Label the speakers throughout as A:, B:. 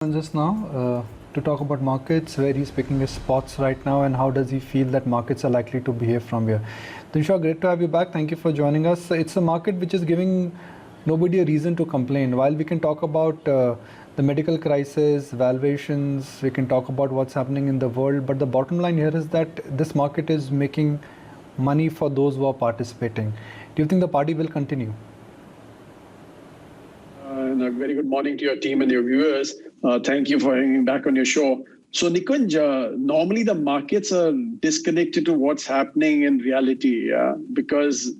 A: Just now to talk about markets, where he's picking his spots right now and how does he feel that markets are likely to behave from here. Dinshaw, great to have you back. Thank you for joining us. It's a market which is giving nobody a reason to complain. While we can talk about the medical crisis, valuations, we can talk about what's happening in the world, but the bottom line here is that this market is making money for those who are participating. Do you think the party will continue?
B: And a very good morning to your team and your viewers. Thank you for having me back on your show. So Nikunj, normally the markets are disconnected to what's happening in reality because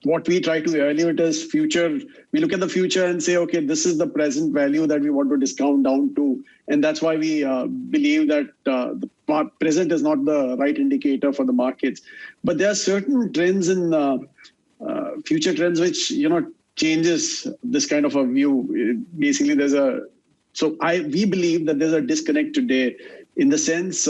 B: what we try to evaluate is future. We look at the future and say, okay, this is the present value that we want to discount down to. And that's why we believe that the present is not the right indicator for the markets. But there are certain trends in future trends which, changes this kind of a view. Basically, we believe that there's a disconnect today in the sense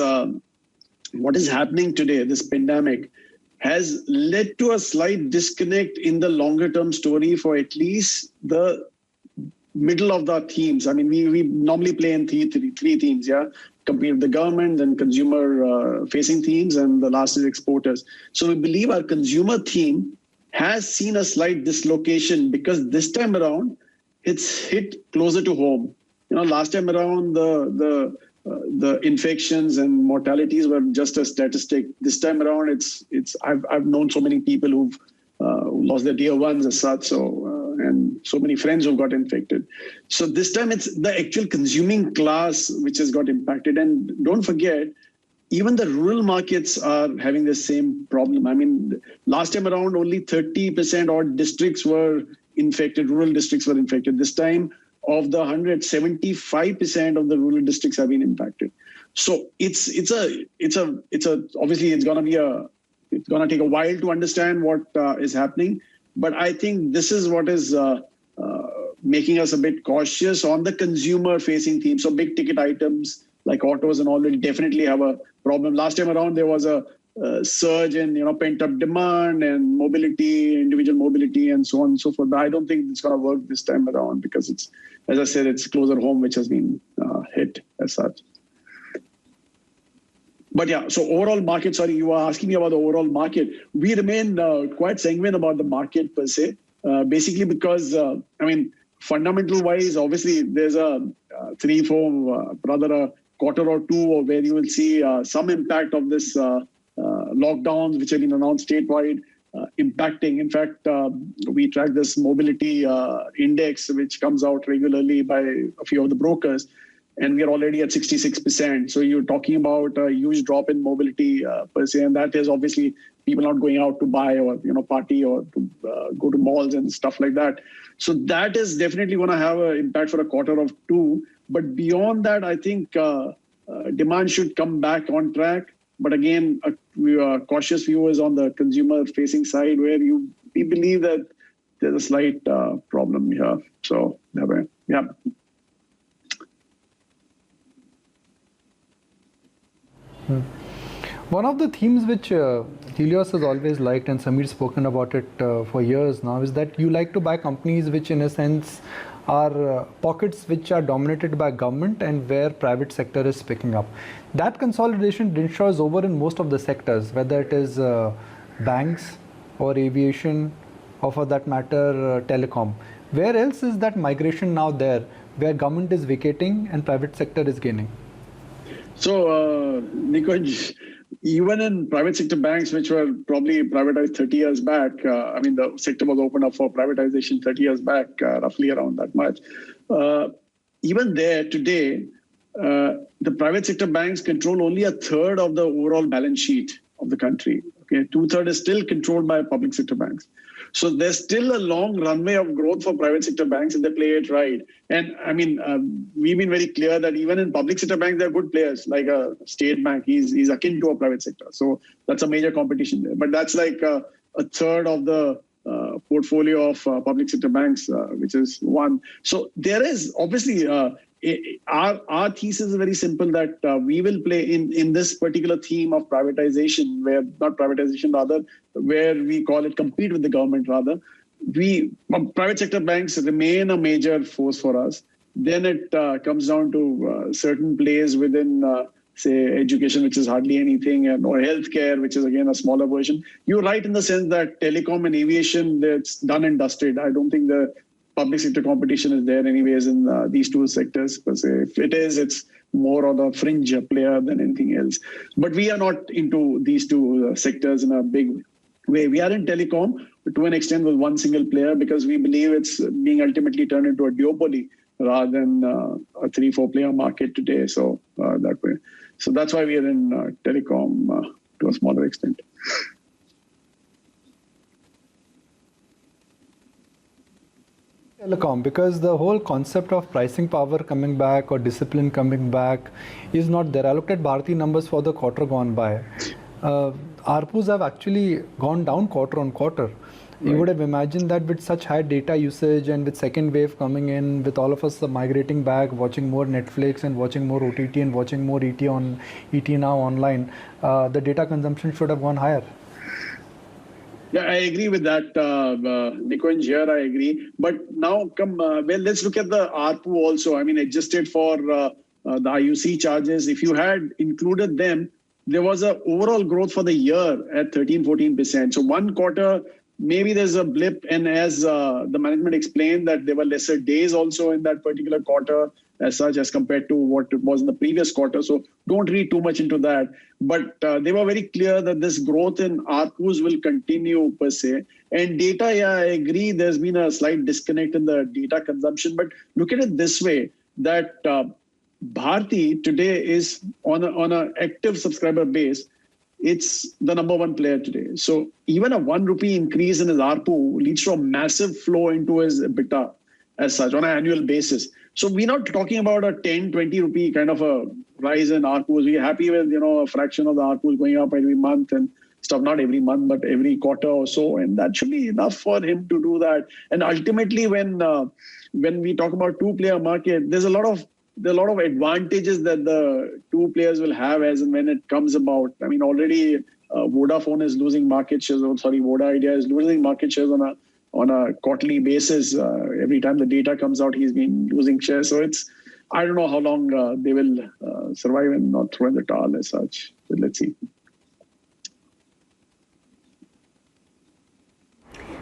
B: what is happening today, this pandemic, has led to a slight disconnect in the longer term story for at least the middle of the themes. I mean, we normally play in three themes, compete with the government and consumer facing themes, and the last is exporters. So we believe our consumer theme has seen a slight dislocation because this time around it's hit closer to home. Last time around the infections and mortalities were just a statistic. This time around I've known so many people who've lost their dear ones as such, and so many friends who got infected. So this time it's the actual consuming class which has got impacted. And don't forget, even the rural markets are having the same problem. I mean, last time around, only 30% odd districts were infected, rural districts were infected. This time, of the 175% of the rural districts have been impacted. So obviously it's gonna take a while to understand what is happening. But I think this is what is making us a bit cautious on the consumer facing theme. So big ticket items like autos and all will definitely have a problem. Last time around, there was a surge in pent-up demand and mobility, individual mobility, and so on and so forth. But I don't think it's going to work this time around because it's, as I said, it's closer home which has been hit as such. But yeah, so overall market, sorry, you were asking me about the overall market. We remain quite sanguine about the market per se, basically because, fundamental-wise, obviously there's a a quarter or two where you will see some impact of this lockdowns which have been announced statewide impacting. In fact, we track this mobility index which comes out regularly by a few of the brokers, and we are already at 66%. So you're talking about a huge drop in mobility per se, and that is obviously people not going out to buy or party or to go to malls and stuff like that. So that is definitely going to have an impact for a quarter of two. But beyond that, I think demand should come back on track. But again, cautious view is on the consumer-facing side, where we believe that there's a slight problem here. So, yeah.
A: One of the themes which Helios has always liked, and Sameer's spoken about it for years now, is that you like to buy companies which, in a sense, are pockets which are dominated by government and where private sector is picking up. That consolidation, Dinshaw, is over in most of the sectors, whether it is banks or aviation or, for that matter, telecom. Where else is that migration now there, where government is vacating and private sector is gaining?
B: So, Nikunj, even in private sector banks, which were probably privatized 30 years back, the sector was opened up for privatization 30 years back, roughly around that much. Even there today, the private sector banks control only a third of the overall balance sheet of the country. Okay, 2/3 is still controlled by public sector banks. So there's still a long runway of growth for private sector banks if they play it right. And we've been very clear that even in public sector banks, there are good players, like a state bank. He's akin to a private sector. So that's a major competition there. But that's like a third of the portfolio of public sector banks, which is one. So there is obviously our thesis is very simple, that we will play in this particular theme of privatization, where not privatization rather, where we call it compete with the government rather. Private sector banks remain a major force for us. Then it comes down to certain plays within, say, education, which is hardly anything, or healthcare, which is again a smaller version. You're right in the sense that telecom and aviation, that's done and dusted. I don't think the public sector competition is there anyways in these two sectors per se. If it is, it's more on a fringe player than anything else. But we are not into these two sectors in a big way. We are in telecom to an extent with one single player because we believe it's being ultimately turned into a duopoly rather than a 3-4 player market today. So that way. So that's why we are in telecom to a smaller extent.
A: Telecom, because the whole concept of pricing power coming back or discipline coming back is not there. I looked at Bharti numbers for the quarter gone by. ARPUs have actually gone down quarter on quarter. Right. You would have imagined that with such high data usage and with second wave coming in, with all of us migrating back, watching more Netflix and watching more OTT and watching more ET now online, the data consumption should have gone higher.
B: Yeah, I agree with that, Nikunj. Here, I agree. But now, let's look at the ARPU also. I mean, adjusted for the IUC charges. If you had included them, there was an overall growth for the year at 13-14%. So one quarter, maybe there's a blip. And as the management explained, that there were lesser days also in that particular quarter as such as compared to what it was in the previous quarter. So don't read too much into that. But they were very clear that this growth in ARPUs will continue per se. And data, yeah, I agree. There's been a slight disconnect in the data consumption. But look at it this way, that Bharti today is on an active subscriber base. It's the number one player today. So even a 1 rupee increase in his ARPU leads to a massive flow into his EBITDA as such on an annual basis. So we're not talking about a 10, 20 rupee kind of a rise in ARPUs. We're happy with, a fraction of the ARPUs going up every month and stuff, not every month, but every quarter or so. And that should be enough for him to do that. And ultimately, when we talk about two-player market, there are a lot of advantages that the two players will have as and when it comes about. I mean, already Vodafone is losing market shares. Voda Idea is losing market shares on a quarterly basis. Every time the data comes out, he's been losing shares. So I don't know how long they will survive and not throw in the towel as such. But let's see.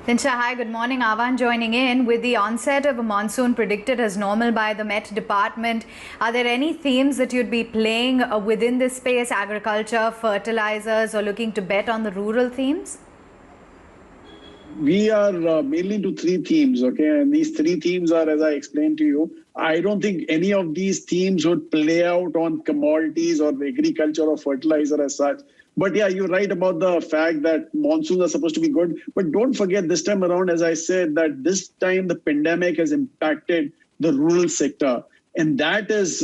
C: Dinshaw, hi, good morning. Avan joining in. With the onset of a monsoon predicted as normal by the Met Department, are there any themes that you'd be playing within this space, agriculture, fertilizers, or looking to bet on the rural themes?
B: We are mainly into three themes, okay? And these three themes are, as I explained to you, I don't think any of these themes would play out on commodities or agriculture or fertilizer as such. But yeah, you're right about the fact that monsoons are supposed to be good. But don't forget this time around, as I said, that this time the pandemic has impacted the rural sector. And that is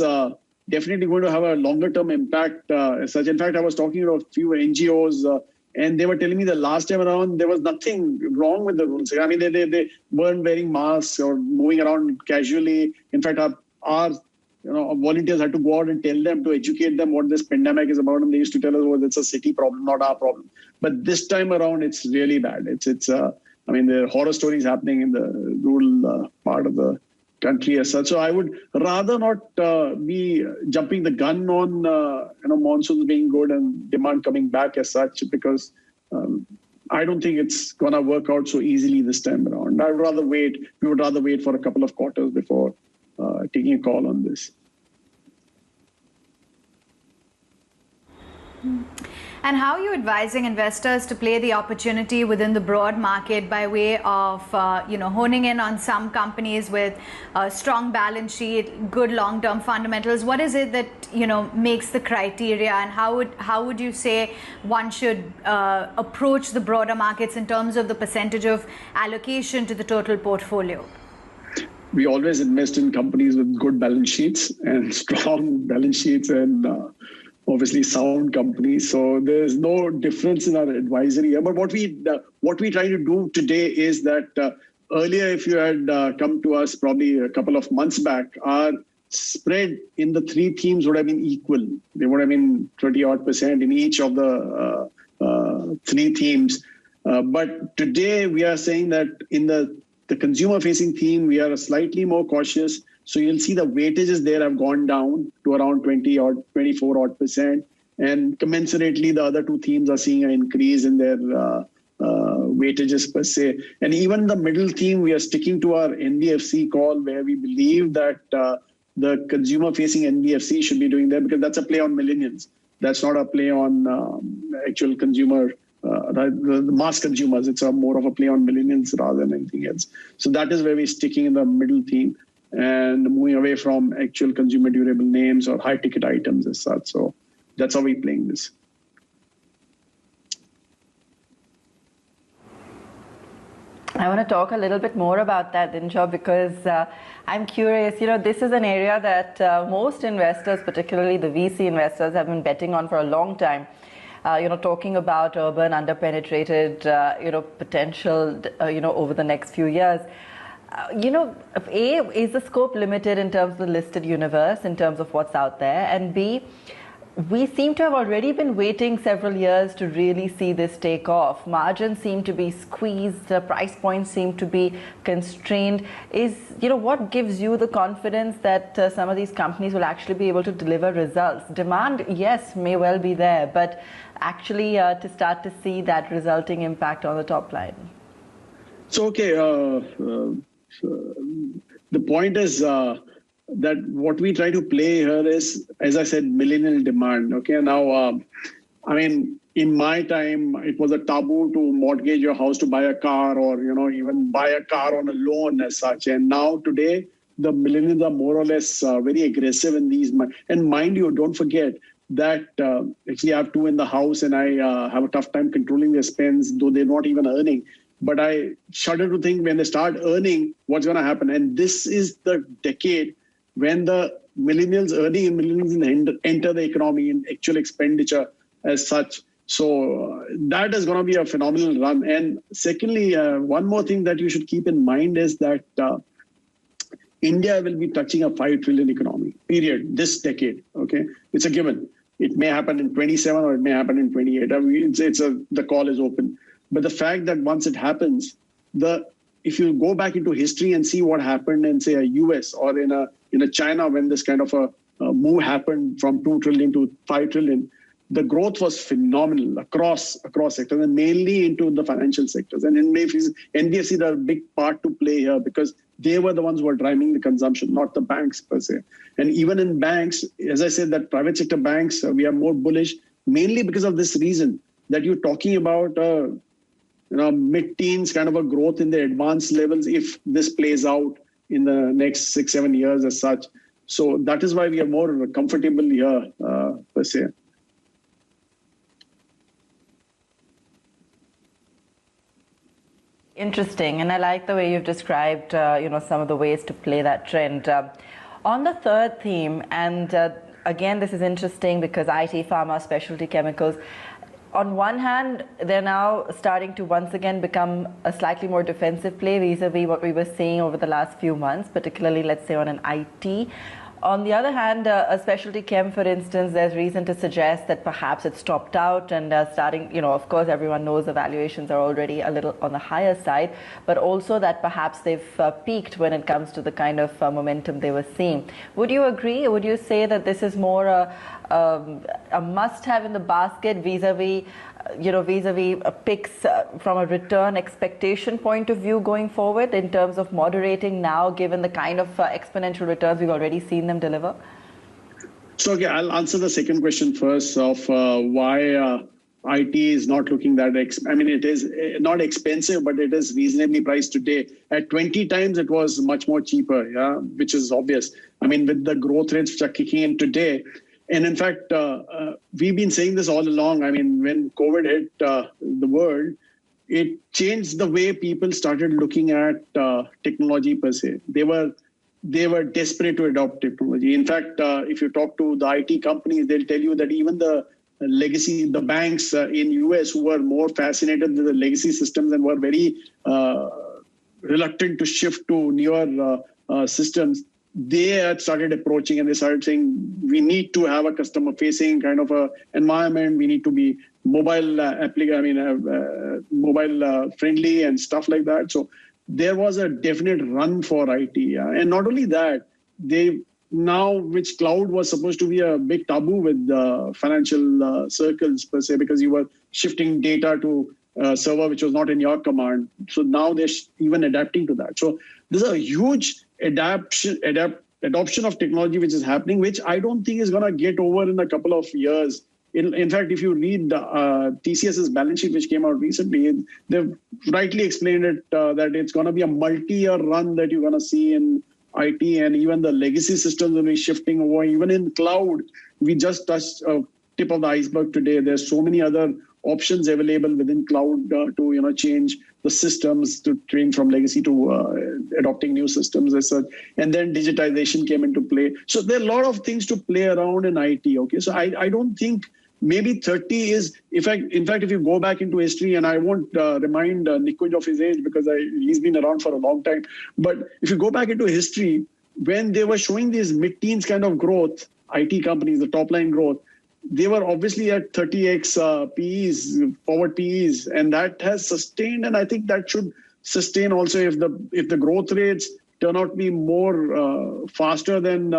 B: definitely going to have a longer term impact as such. In fact, I was talking to a few NGOs and they were telling me the last time around, there was nothing wrong with the rural sector. I mean, they weren't wearing masks or moving around casually. In fact, our volunteers had to go out and tell them, to educate them what this pandemic is about. And they used to tell us, well, it's a city problem, not our problem. But this time around, it's really bad. There are horror stories happening in the rural part of the country as such. So I would rather not be jumping the gun on, monsoons being good and demand coming back as such, because I don't think it's going to work out so easily this time around. We would rather wait for a couple of quarters before taking a call on this.
C: And how are you advising investors to play the opportunity within the broad market by way of, honing in on some companies with a strong balance sheet, good long-term fundamentals? What is it that, makes the criteria, and how would you say one should approach the broader markets in terms of the percentage of allocation to the total portfolio?
B: We always invest in companies with good balance sheets and strong balance sheets and obviously sound companies. So there's no difference in our advisory here. But what we try to do today is that earlier, if you had come to us probably a couple of months back, our spread in the three themes would have been equal. They would have been 30-odd% in each of the three themes. But today we are saying that in the consumer-facing theme, we are slightly more cautious. So you'll see the weightages there have gone down to around 20 or 24 odd %. And commensurately, the other two themes are seeing an increase in their weightages per se. And even the middle theme, we are sticking to our NBFC call, where we believe that the consumer-facing NBFC should be doing that, because that's a play on millennials. That's not a play on actual consumer, the mass consumers. It's more of a play on millennials rather than anything else. So that is where we're sticking in the middle theme and moving away from actual consumer durable names or high-ticket items as such. So that's how we're playing this.
D: I want to talk a little bit more about that, Dinshaw, because I'm curious. This is an area that most investors, particularly the VC investors, have been betting on for a long time. Talking about urban underpenetrated, potential, over the next few years. A, is the scope limited in terms of the listed universe, in terms of what's out there? And B, we seem to have already been waiting several years to really see this take off. Margins seem to be squeezed, the price points seem to be constrained. What gives you the confidence that some of these companies will actually be able to deliver results? Demand, yes, may well be there, but actually to start to see that resulting impact on the top line.
B: So, okay, the point is that what we try to play here is, as I said, millennial demand. Okay, now, in my time, it was a taboo to mortgage your house to buy a car, or even buy a car on a loan as such. And now today, the millennials are more or less very aggressive in these. And mind you, don't forget that actually I have two in the house, and I have a tough time controlling their spends, though they're not even earning. But I shudder to think when they start earning, what's going to happen. And this is the decade when the millennials earning and millennials enter the economy in actual expenditure as such. So that is going to be a phenomenal run. And secondly, one more thing that you should keep in mind is that India will be touching a 5 trillion economy, period, this decade. Okay, it's a given. It may happen in 27 or it may happen in 28. The call is open. But the fact that once it happens, if you go back into history and see what happened in, say, a US or in a China, when this kind of a move happened from 2 trillion to 5 trillion, the growth was phenomenal across sectors, and mainly into the financial sectors. And in NBFCs are a big part to play here, because they were the ones who were driving the consumption, not the banks per se. And even in banks, as I said, that private sector banks, we are more bullish, mainly because of this reason, that you're talking about mid-teens kind of a growth in the advanced levels if this plays out in the next 6-7 years as such. So that is why we are more comfortable here per se.
D: Interesting, and I like the way you've described some of the ways to play that trend. On the third theme, and again this is interesting because IT, pharma, specialty chemicals, on one hand, they're now starting to once again become a slightly more defensive play vis-a-vis what we were seeing over the last few months, particularly, let's say, on an IT. On the other hand, a specialty chem, for instance, there's reason to suggest that perhaps it's topped out and starting, of course, everyone knows the valuations are already a little on the higher side, but also that perhaps they've peaked when it comes to the kind of momentum they were seeing. Would you agree? Would you say that this is more a must-have in the basket vis-a-vis picks from a return expectation point of view going forward, in terms of moderating now, given the kind of exponential returns we've already seen them deliver?
B: So, okay, I'll answer the second question first of why IT is not looking that, it is not expensive, but it is reasonably priced today. At 20 times, it was much more cheaper, yeah, which is obvious. With the growth rates which are kicking in today. And in fact, we've been saying this all along. When COVID hit the world, it changed the way people started looking at technology per se. They were desperate to adopt technology. In fact, if you talk to the IT companies, they'll tell you that even the banks in US who were more fascinated with the legacy systems and were very reluctant to shift to newer systems, they had started approaching and they started saying, we need to have a customer facing kind of a environment. We need to be mobile friendly and stuff like that. So there was a definite run for IT. And not only that, they now, which cloud was supposed to be a big taboo with financial circles per se, because you were shifting data to a server which was not in your command. So now they're even adapting to that. So there's a huge adoption of technology which is happening, which I don't think is going to get over in a couple of years. In fact, if you read TCS's balance sheet, which came out recently, they've rightly explained it that it's going to be a multi-year run that you're going to see in IT, and even the legacy systems will be shifting over. Even in cloud, we just touched a tip of the iceberg today. There's so many other options available within cloud to change the systems, to change from legacy to adopting new systems as such. And then digitization came into play. So there are a lot of things to play around in IT. Okay, so I don't think maybe 30 is, in fact, if you go back into history, and I won't remind Nikunj of his age because he's been around for a long time, but if you go back into history, when they were showing these mid-teens kind of growth, IT companies, the top line growth, they were obviously at 30x PEs, forward PEs, and that has sustained, and I think that should sustain also if the growth rates turn out to be more faster than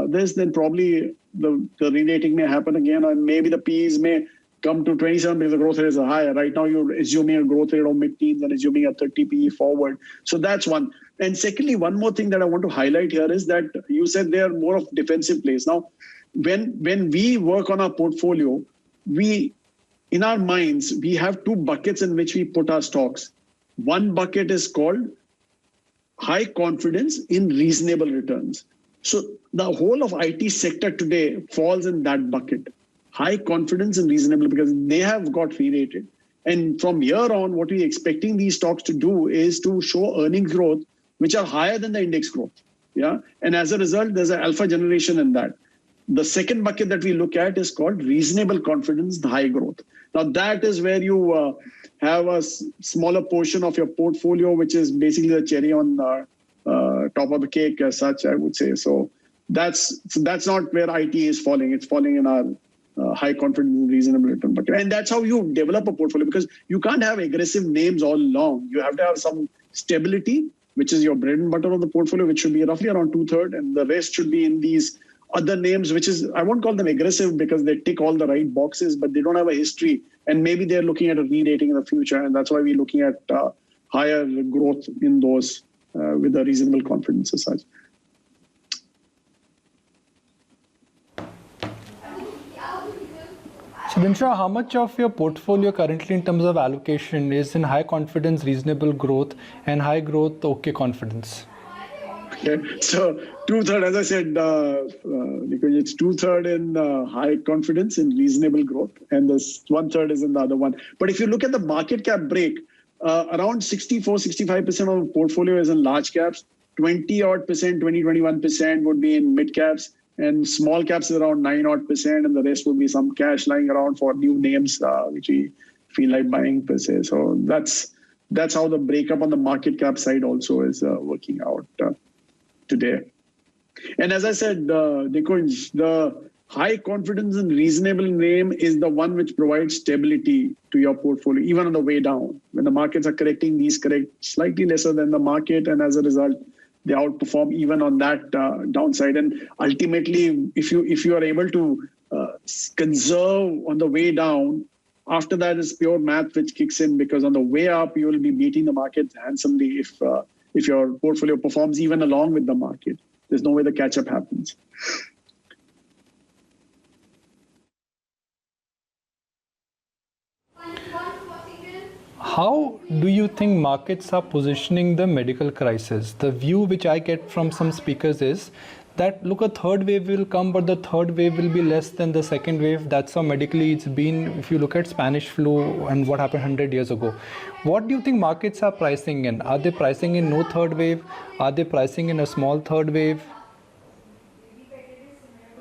B: this, then probably the re-rating may happen again, and maybe the PEs may come to 27 because the growth rate is higher. Right now, you're assuming a growth rate of mid-teens and assuming a 30 PE forward. So that's one. And secondly, one more thing that I want to highlight here is that you said they are more of defensive plays. Now, when we work on our portfolio, in our minds, we have two buckets in which we put our stocks. One bucket is called high confidence in reasonable returns. So the whole of IT sector today falls in that bucket. High confidence and reasonable, because they have got re-rated. And from here on, what we're expecting these stocks to do is to show earnings growth, which are higher than the index growth. Yeah. And as a result, there's an alpha generation in that. The second bucket that we look at is called reasonable confidence, the high growth. Now that is where you have a smaller portion of your portfolio, which is basically the cherry on top of the cake as such, I would say. So that's not where IT is falling. It's falling in our high confidence, reasonable return bucket. And that's how you develop a portfolio, because you can't have aggressive names all along. You have to have some stability, which is your bread and butter of the portfolio, which should be roughly around 2/3, and the rest should be in these other names, which is, I won't call them aggressive because they tick all the right boxes, but they don't have a history. And maybe they're looking at a re-rating in the future. And that's why we're looking at higher growth in those with a reasonable confidence as such.
A: So Dinshaw, how much of your portfolio currently in terms of allocation is in high confidence, reasonable growth, and high growth, okay confidence?
B: Okay. So 2/3, as I said, because it's 2/3 in high confidence in reasonable growth, and this 1/3 is in the other one. But if you look at the market cap break, around 64-65% of the portfolio is in large caps, 20-21% would be in mid caps, and small caps is around 9-odd%, and the rest would be some cash lying around for new names which we feel like buying per se. So that's how the breakup on the market cap side also is working out today. And as I said, Nikunj, the high confidence and reasonable name is the one which provides stability to your portfolio, even on the way down. When the markets are correcting, these correct slightly lesser than the market, and as a result, they outperform even on that downside. And ultimately, if you are able to conserve on the way down, after that is pure math which kicks in, because on the way up, you will be beating the market handsomely if your portfolio performs even along with the market. There's no way the catch-up happens.
A: How do you think markets are positioning the medical crisis? The view which I get from some speakers is that, look, a third wave will come, but the third wave will be less than the second wave. That's how medically it's been. If you look at Spanish flu and what happened 100 years ago, what do you think markets are pricing in? Are they pricing in no third wave? Are they pricing in a small third wave?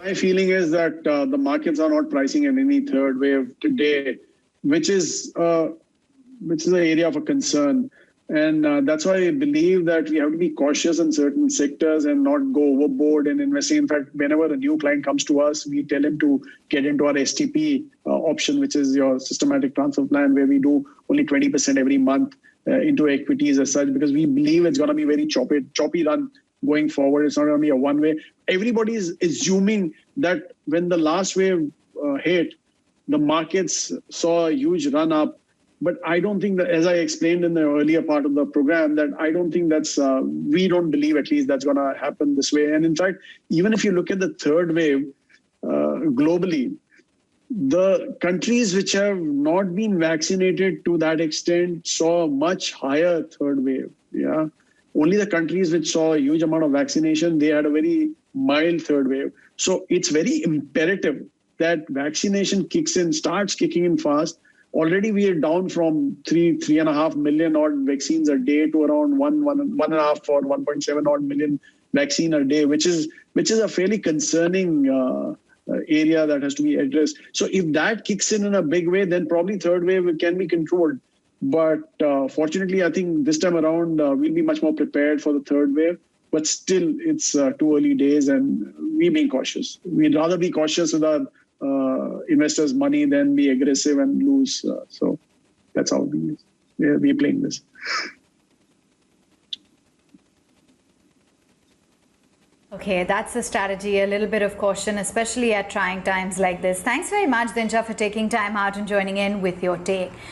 B: My feeling is that the markets are not pricing in any third wave today, which is an area of a concern. And that's why I believe that we have to be cautious in certain sectors and not go overboard in investing. In fact, whenever a new client comes to us, we tell him to get into our STP option, which is your systematic transfer plan, where we do only 20% every month into equities as such, because we believe it's going to be very choppy run going forward. It's not going to be a one way. Everybody is assuming that when the last wave hit, the markets saw a huge run up. But I don't think that, as I explained in the earlier part of the program, that I don't think that's, we don't believe at least that's going to happen this way. And in fact, even if you look at the third wave globally, the countries which have not been vaccinated to that extent saw a much higher third wave. Yeah. Only the countries which saw a huge amount of vaccination, they had a very mild third wave. So it's very imperative that vaccination starts kicking in fast. Already we are down from 3.5 million odd vaccines a day to around 1.5 or 1.7 odd million vaccine a day, which is a fairly concerning area that has to be addressed. So if that kicks in a big way, then probably third wave can be controlled. But fortunately, I think this time around, we'll be much more prepared for the third wave. But still, it's too early days and we're being cautious. We'd rather be cautious with our investors' money than be aggressive and lose. So that's how we're playing this.
C: Okay, that's the strategy, a little bit of caution, especially at trying times like this. Thanks very much, Dinshaw, for taking time out and joining in with your take.